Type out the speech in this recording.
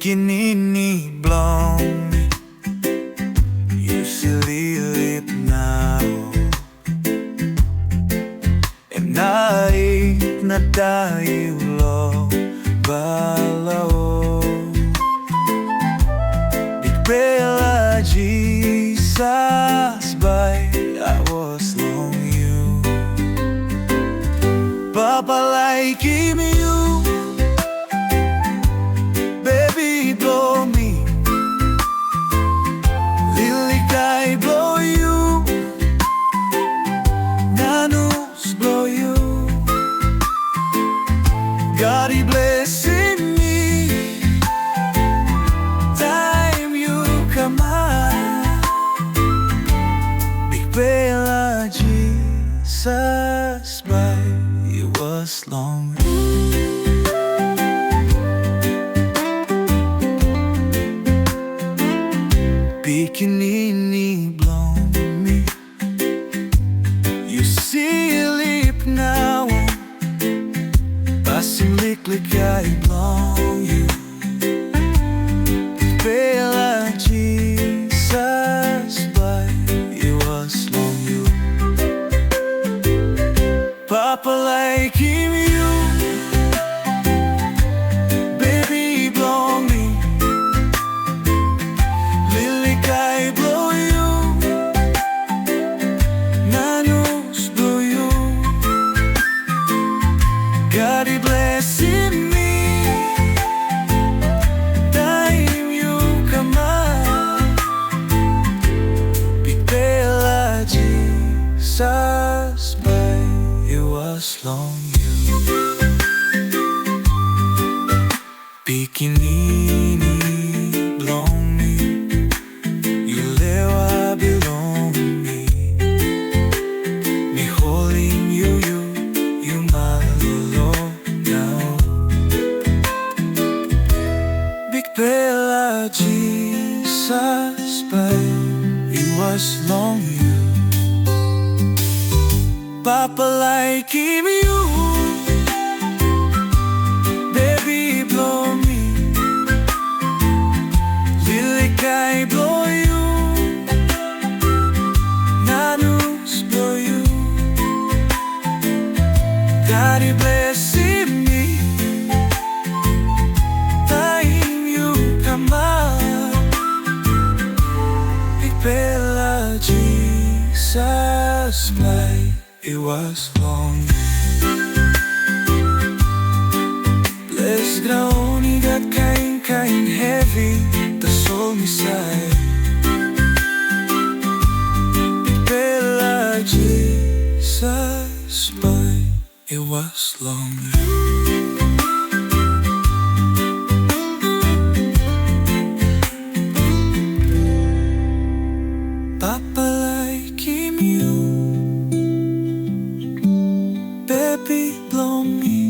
Pikinini, blong. You silip now. Naik na tayo lo balaw. Raphaella, Jesus, by I was long you. Papa laikim you, baby blow me. Lily guy blow you, nanos blow you. God he blessing me, time you come out. Raphaella, Jesus, by it was long. Pikinini, blong me. You see lip now. Passing lick I blong you. Raphaella, Jesus, by it was long you. Papa laikim you, baby blow me. Lily guy blow you, nanos blow you. God he blessing me, time you come out. Raphaella, Jesus, by it was long you. Pikinini, blong me. You lewa belong me. Me holding you malolo now. Raphaella, Jesus, by it was long you. Papa laikim you, baby blow me. Lily guy blow you, nanos blow you. God he blessing me, time you come out. Raphaella, Jesus, by it was long. Bless ground, he got kind heavy. The soul inside. Raphaella, Jesus, by it was long. Papa laikim you, baby blow me.